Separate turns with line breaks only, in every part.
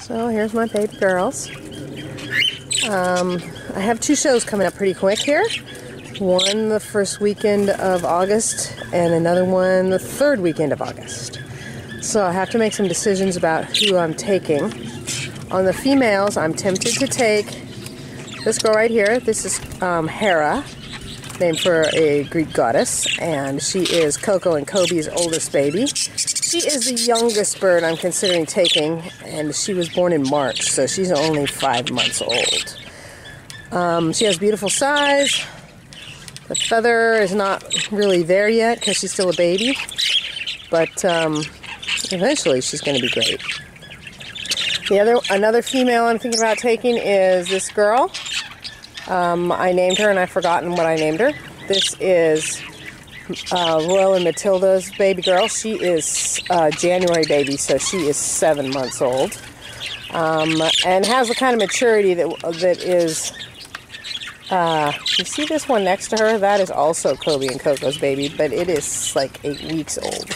So here's my baby girls. I have 2 shows coming up pretty quick here. One the first weekend of August and another one the 3rd weekend of August. So I have to make some decisions about who I'm taking. On the females, I'm tempted to take this girl right here. This is Hera, named for a Greek goddess, and she is Coco and Kobe's oldest baby. She is the youngest bird I'm considering taking, and she was born in March, so she's only 5 months old. She has beautiful size. The feather is not really there yet because she's still a baby, but eventually she's going to be great. Another female I'm thinking about taking is this girl. I named her and I've forgotten what I named her. This is Royal and Matilda's baby girl. She is January baby, so she is 7 months old, and has the kind of maturity that is. You see this one next to her? That is also Kobe and Coco's baby, but it is like 8 weeks old.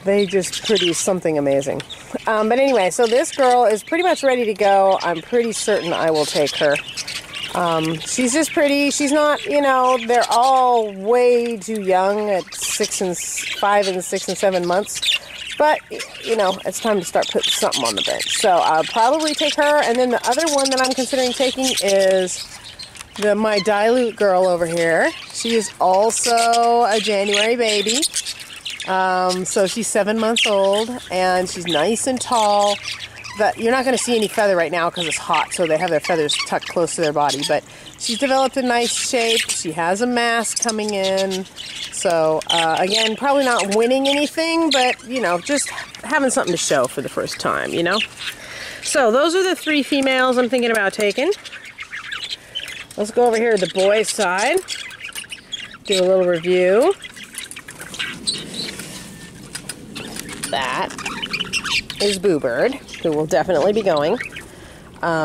They just produce something amazing. But anyway, so this girl is pretty much ready to go. I'm pretty certain I will take her. She's just pretty. She's not, they're all way too young at 5 and 6 and 7 months. But, it's time to start putting something on the bench. So I'll probably take her. And then the other one that I'm considering taking is my dilute girl over here. She is also a January baby. So she's 7 months old, and she's nice and tall. But you're not going to see any feather right now because it's hot, so they have their feathers tucked close to their body. But she's developed a nice shape. She has a mass coming in. So, again, probably not winning anything, but, just having something to show for the first time, So those are the 3 females I'm thinking about taking. Let's go over here to the boys' side. Do a little review. That is Boo Bird, who will definitely be going.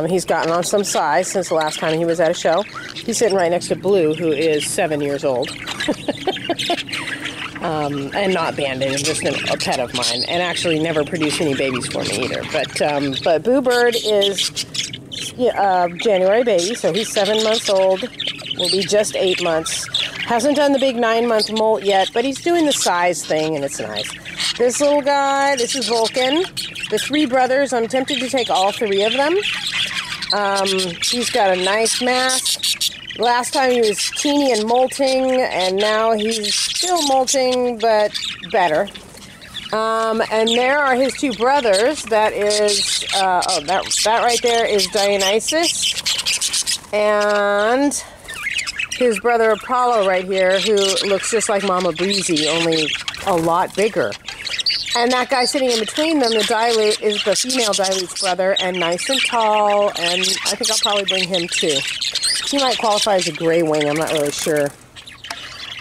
He's gotten on some size since the last time he was at a show. He's sitting right next to Blue, who is 7 years old. And not banded, and just a pet of mine, and actually never produced any babies for me either. But Boo Bird is January baby, so he's 7 months old. Will be just 8 months. Hasn't done the big 9-month molt yet, but he's doing the size thing, and it's nice. This little guy, this is Vulcan. The 3 brothers, I'm tempted to take all 3 of them. He's got a nice mask. Last time he was teeny and molting, and now he's still molting, but better. And there are his 2 brothers. That is, that right there is Dionysus. And his brother Apollo right here, who looks just like Mama Breezy, only a lot bigger. And that guy sitting in between them, the dilute, is the female dilute's brother, and nice and tall, and I think I'll probably bring him too. He might qualify as a gray wing, I'm not really sure.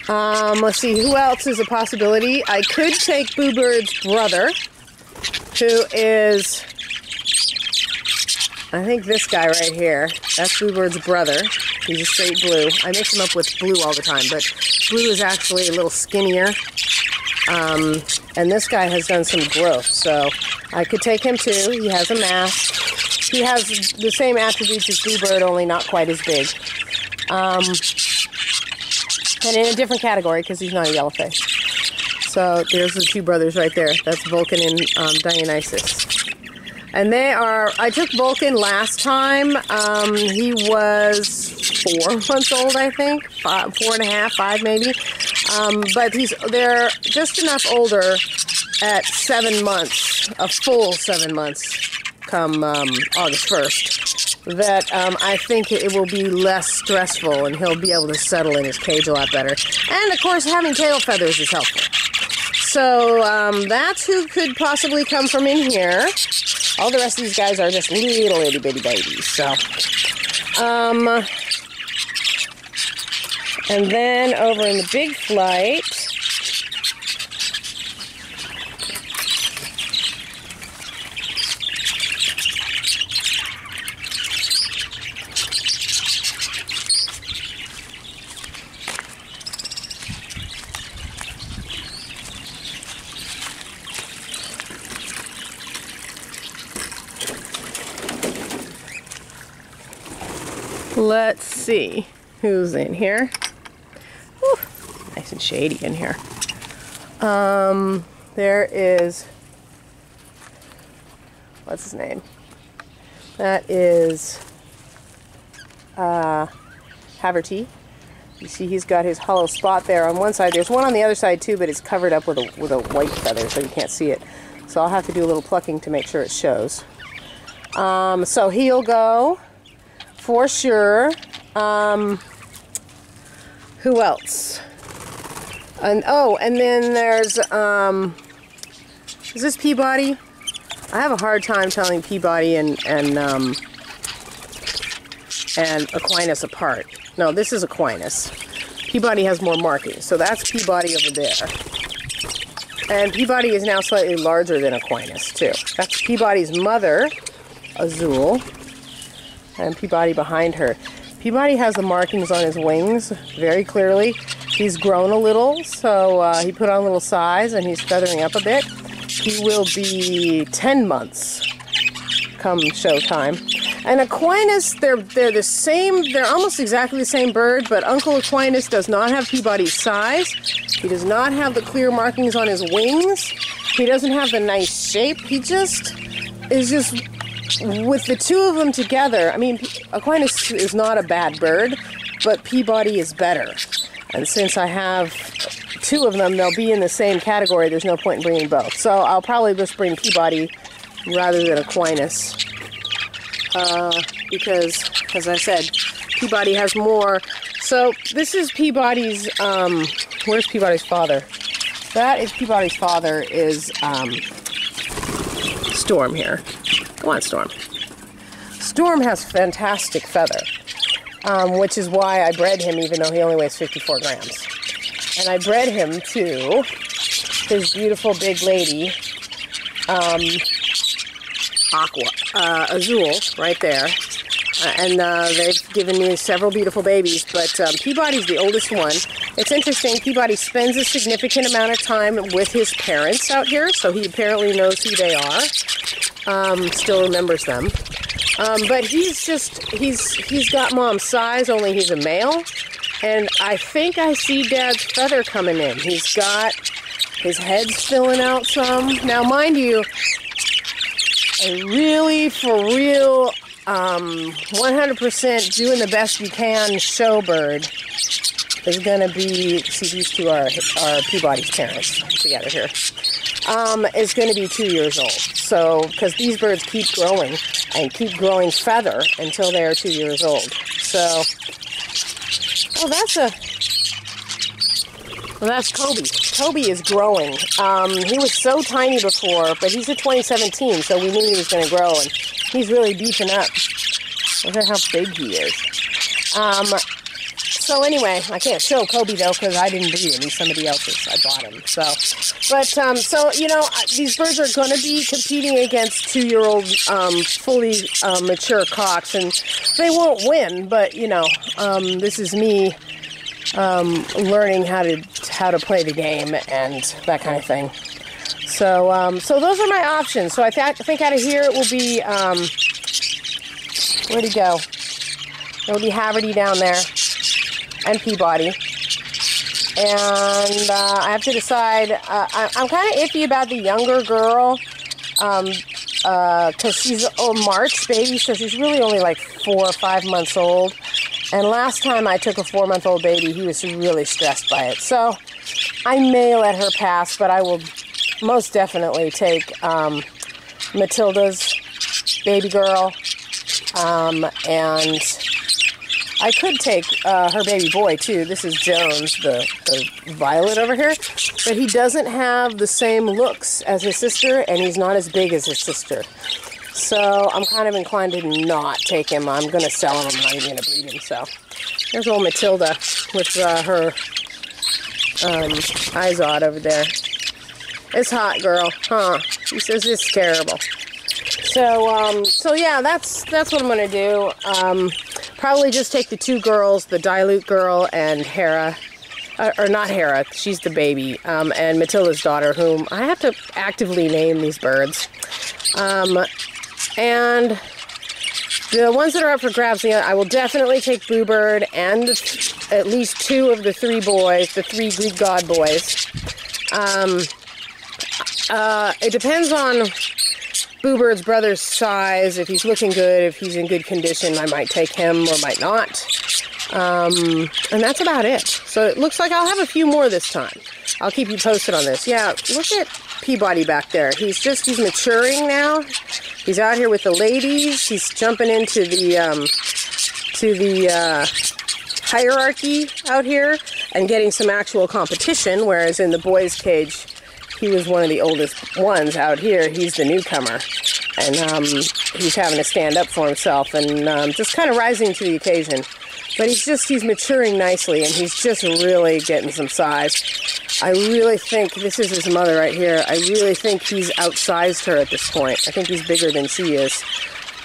Let's see, who else is a possibility? I could take Boo Bird's brother, who is, I think this guy right here. That's Boo Bird's brother. He's a straight blue. I mix him up with Blue all the time, but Blue is actually a little skinnier. And this guy has done some growth, so I could take him too. He has a mask. He has the same attributes as Boo Bird, only not quite as big. And in a different category, because he's not a yellowfish. So there's the 2 brothers right there. That's Vulcan and Dionysus. And they are, I took Vulcan last time. He was 4 months old, I think. 4.5, 5 maybe. But they're just enough older at 7 months, a full 7 months, come August 1st, that I think it will be less stressful and he'll be able to settle in his cage a lot better. And, of course, having tail feathers is helpful. So that's who could possibly come from in here. All the rest of these guys are just little itty bitty babies. So, and then over in the big flight, Let's see who's in here. Whew, nice and shady in here. There is, what's his name? That is Haverty. You see he's got his hollow spot there on one side. There's one on the other side too, but it's covered up with a white feather, so you can't see it. So I'll have to do a little plucking to make sure it shows. So he'll go for sure. Who else? And oh, and then there's is this Peabody? I have a hard time telling Peabody and Aquinas apart. No, this is Aquinas. Peabody has more markings, so that's Peabody over there. And Peabody is now slightly larger than Aquinas, too. That's Peabody's mother, Azul, and Peabody behind her. Peabody has the markings on his wings very clearly. He's grown a little, so he put on a little size, and he's feathering up a bit. He will be 10 months come show time. And Aquinas, they're the same, they're almost exactly the same bird, but Uncle Aquinas does not have Peabody's size. He does not have the clear markings on his wings. He doesn't have the nice shape. He just is just, with the two of them together, I mean, Aquinas is not a bad bird, but Peabody is better. And since I have two of them, they'll be in the same category. There's no point in bringing both. So I'll probably just bring Peabody rather than Aquinas. Because, as I said, Peabody has more. So this is Peabody's, where's Peabody's father? That is Peabody's father is Storm here. Come on, Storm. Storm has fantastic feather, which is why I bred him even though he only weighs 54 grams. And I bred him to his beautiful big lady, Azul, right there. And they've given me several beautiful babies, but Peabody's the oldest one. It's interesting, Peabody spends a significant amount of time with his parents out here, so he apparently knows who they are, still remembers them. But he's got mom's size, only he's a male, and I think I see Dad's feather coming in. He's got his head's filling out some. Now, mind you, a really, for real, 100% doing the best you can showbird is going to be, see these two are Peabody's parents together here, is going to be 2 years old. So, because these birds keep growing and keep growing feather until they are 2 years old. So, oh, that's Kobe. Kobe is growing. He was so tiny before, but he's a 2017, so we knew he was going to grow, and he's really beefing up. Look at how big he is. So anyway, I can't show Kobe, though, because I didn't breed him. He's somebody else's. I bought him. So, but, so, you know, these birds are going to be competing against 2-year-old, fully mature cocks, and they won't win, but, you know, this is me learning how to play the game and that kind of thing. So so those are my options. So I think out of here it will be where'd he go? It will be Haverty down there and Peabody. And I have to decide. I'm kind of iffy about the younger girl because she's a March baby, so she's really only like 4 or 5 months old. And last time I took a 4-month-old baby, he was really stressed by it. So I may let her pass, but I will most definitely take Matilda's baby girl. And I could take her baby boy, too. This is Jones, the violet over here. But he doesn't have the same looks as his sister, and he's not as big as his sister. So I'm kind of inclined to not take him. I'm going to sell him. I'm not even going to breed him. So there's old Matilda with her Izod over there. It's hot, girl, huh? She says it's terrible. So so yeah, that's what I'm going to do. Probably just take the 2 girls, the dilute girl and Hera. Or not Hera, she's the baby, and Matilda's daughter, whom I have to actively name these birds. And The ones that are up for grabs, I will definitely take Boo Bird and at least 2 of the 3 boys, the 3 Greek god boys. It depends on Boo Bird's brother's size. If he's looking good, if he's in good condition, I might take him or might not. And that's about it. So it looks like I'll have a few more this time. I'll keep you posted on this. Yeah, look at Peabody back there. He's maturing now. He's out here with the ladies. He's jumping into the hierarchy out here and getting some actual competition, whereas in the boys' cage, he was one of the oldest ones. Out here, he's the newcomer, and he's having to stand up for himself and just kind of rising to the occasion. But he's maturing nicely, and he's just really getting some size. I really think, this is his mother right here, I really think he's outsized her at this point. I think he's bigger than she is,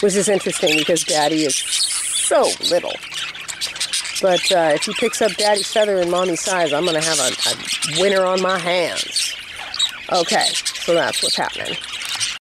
which is interesting because Daddy is so little. But if he picks up Daddy's feather and Mommy's size, I'm going to have a winner on my hands. Okay, so that's what's happening.